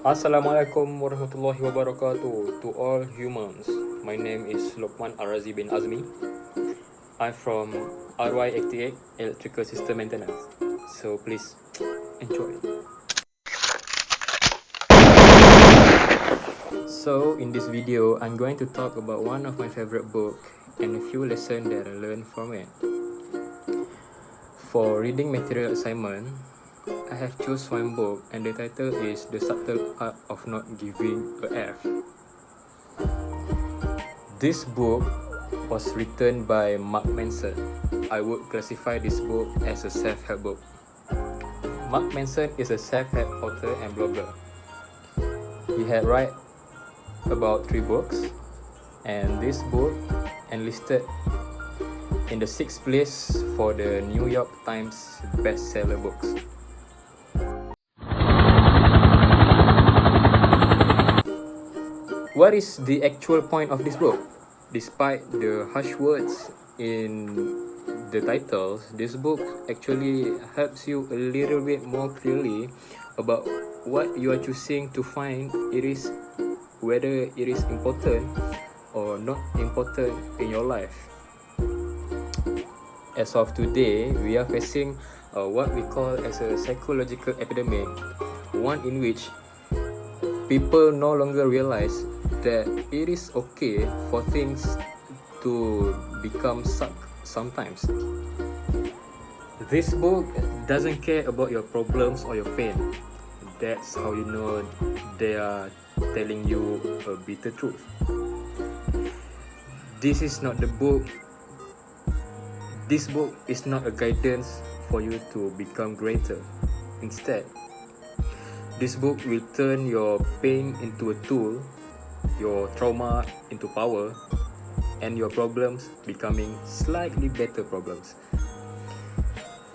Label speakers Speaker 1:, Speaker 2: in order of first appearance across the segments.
Speaker 1: Assalamualaikum warahmatullahi wabarakatuh to all humans. My name is Luqman Alrazzi bin Azmi. I'm from RY88 Electrical System Maintenance. So please enjoy. So in this video, I'm going to talk about one of my favorite books and a few lessons that I learned from it. For reading material assignment, I have choose one book and the title is The Subtle Art of Not Giving a F. This book was written by Mark Manson. I would classify this book as a self-help book. Mark Manson is a self-help author and blogger. He had write about 3 books, and this book enlisted in the 6th place for the New York Times bestseller books. What is the actual point of this book? Despite the harsh words in the titles, this book actually helps you a little bit more clearly about what you are choosing to find it is, whether it is important or not important in your life. As of today, we are facing what we call as a psychological epidemic, one in which people no longer realize that it is okay for things to become suck sometimes. This book doesn't care about your problems or your pain. That's how you know they are telling you a bitter truth. This is not the book. This book is not a guidance for you to become greater. Instead, this book will turn your pain into a tool, your trauma into power, and your problems becoming slightly better problems.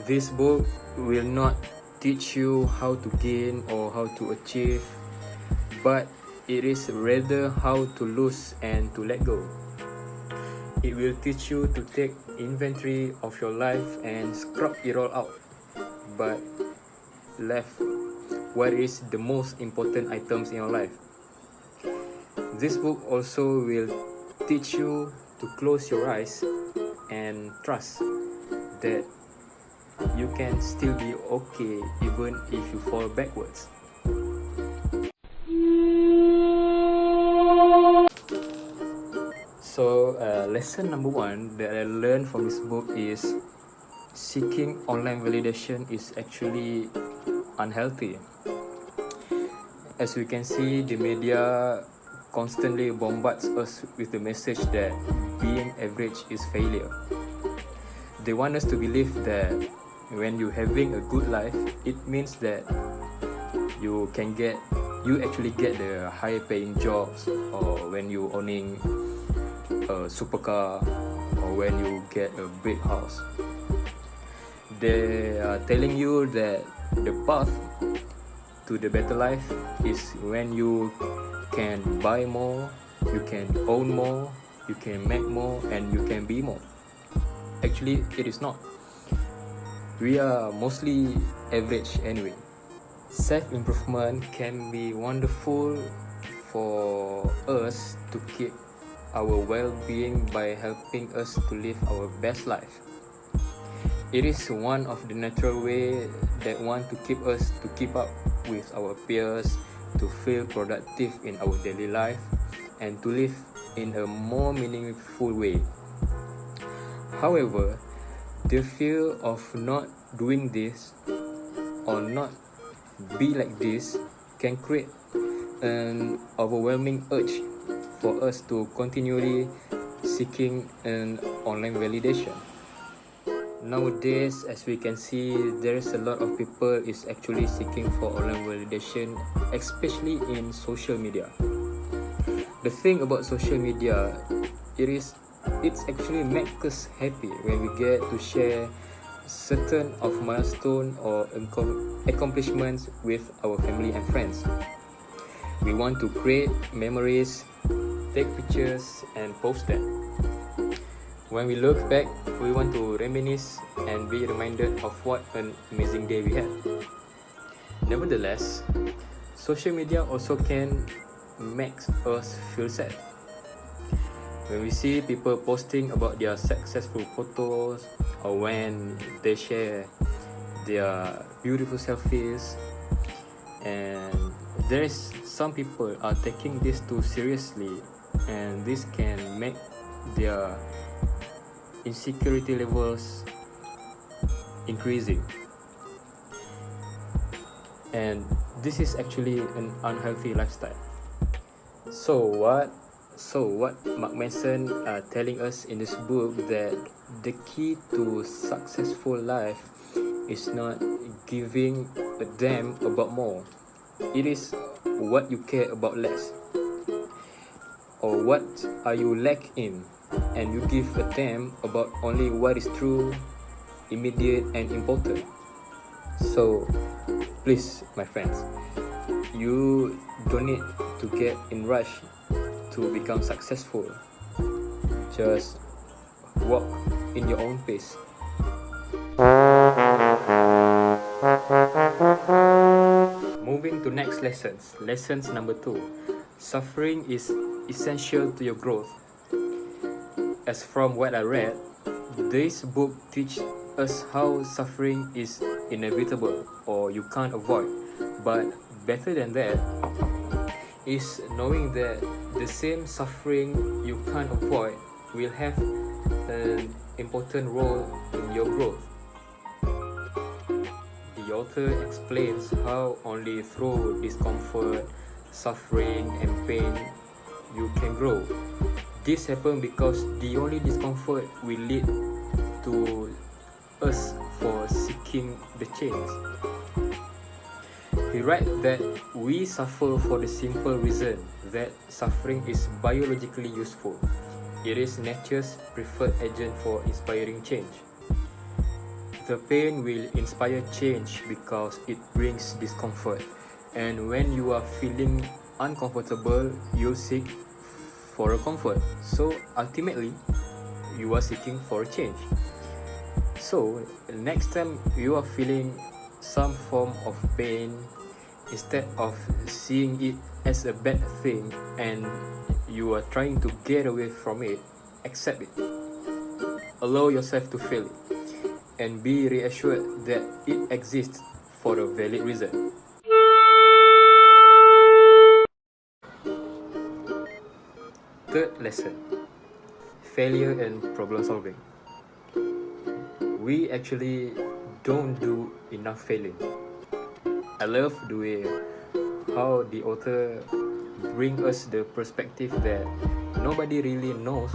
Speaker 1: This book will not teach you how to gain or how to achieve, but it is rather how to lose and to let go. It will teach you to take inventory of your life and scrub it all out, but left what is the most important items in your life. This book also will teach you to close your eyes and trust that you can still be okay even if you fall backwards. So lesson number 1 that I learned from this book is seeking online validation is actually unhealthy. As we can see, the media constantly bombards us with the message that being average is failure. They want us to believe that when you're having a good life, it means that you actually get the higher paying jobs, or when you owning a supercar, or when you get a big house. They are telling you that the path to the better life is when you can buy more, you can own more, you can make more, and you can be more. Actually, it is not. We are mostly average anyway. Self-improvement can be wonderful for us to keep our well-being by helping us to live our best life. It is one of the natural way that want to keep us to keep up with our peers, to feel productive in our daily life, and to live in a more meaningful way. However, the fear of not doing this or not be like this can create an overwhelming urge for us to continually seeking an online validation. Nowadays, as we can see, there is a lot of people is actually seeking for online validation, especially in social media. The thing about social media, it's actually make us happy when we get to share certain of milestone or accomplishments with our family and friends. We want to create memories, take pictures, and post them. When we look back, we want to reminisce and be reminded of what an amazing day we had. Nevertheless, social media also can make us feel sad. When we see people posting about their successful photos, or when they share their beautiful selfies, and there is some people are taking this too seriously, and this can make their insecurity levels increasing, and this is actually an unhealthy lifestyle. So what Mark Manson are telling us in this book, that the key to successful life is not giving a damn about more. It is what you care about less, or what are you lack in, and you give a damn about only what is true, immediate, and important. So please, my friends, you don't need to get in rush to become successful. Just walk in your own pace. Moving to next lessons. Lessons number 2. Suffering is essential to your growth. As from what I read, this book teaches us how suffering is inevitable, or you can't avoid. But better than that is knowing that the same suffering you can't avoid will have an important role in your growth. The author explains how only through discomfort, suffering, and pain you can grow. This happens because the only discomfort will lead to us for seeking the change. He writes that we suffer for the simple reason that suffering is biologically useful. It is nature's preferred agent for inspiring change. The pain will inspire change because it brings discomfort, and when you are feeling uncomfortable, you seek for a comfort. So ultimately, you are seeking for a change. So next time you are feeling some form of pain, instead of seeing it as a bad thing and you are trying to get away from it, accept it. Allow yourself to feel it, and be reassured that it exists for a valid reason. Third lesson: failure and problem solving. We actually don't do enough failing. I love the way how the author bring us the perspective that nobody really knows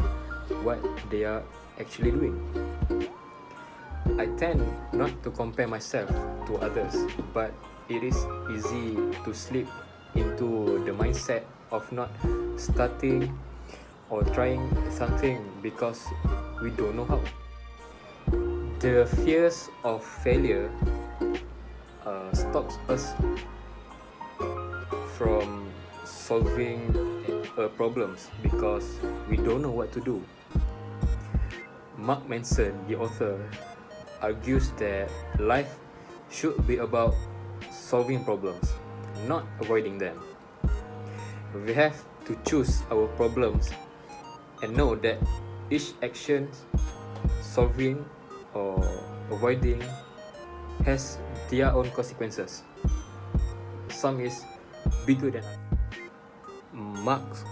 Speaker 1: what they are actually doing. I tend not to compare myself to others, but it is easy to slip into the mindset of not starting or trying something because we don't know how. The fears of failure stops us from solving problems because we don't know what to do. Mark Manson, the author, argues that life should be about solving problems, not avoiding them. We have to choose our problems and know that each action, solving or avoiding, has their own consequences. Some is bigger than others. Marx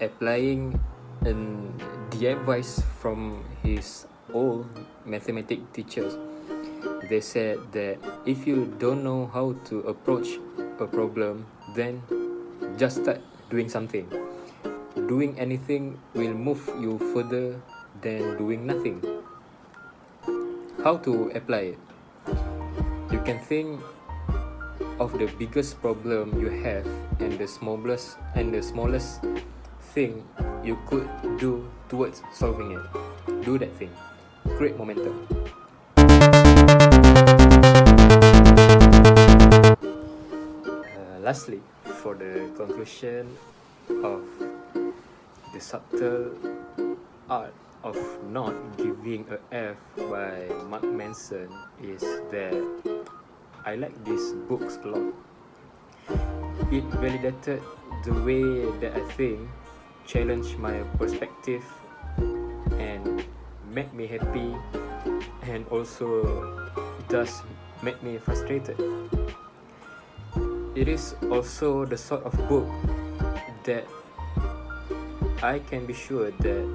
Speaker 1: applying the advice from his old mathematics teachers. They said that if you don't know how to approach a problem, then just start doing something. Doing anything will move you further than doing nothing. How to apply it? You can think of the biggest problem you have and the smallest thing you could do towards solving it. Do that thing. Create momentum. Lastly, for the conclusion of the subtle art of not giving a F by Mark Manson is that I like these books a lot. It validated the way that I think, challenged my perspective, and made me happy, and also does make me frustrated. It is also the sort of book that I can be sure that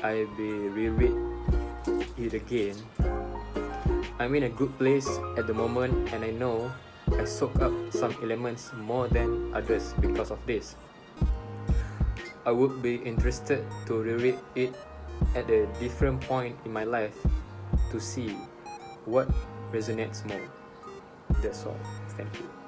Speaker 1: I will reread it again. I'm in a good place at the moment, and I know I soak up some elements more than others because of this. I would be interested to reread it at a different point in my life to see what resonates more. That's all. Thank you.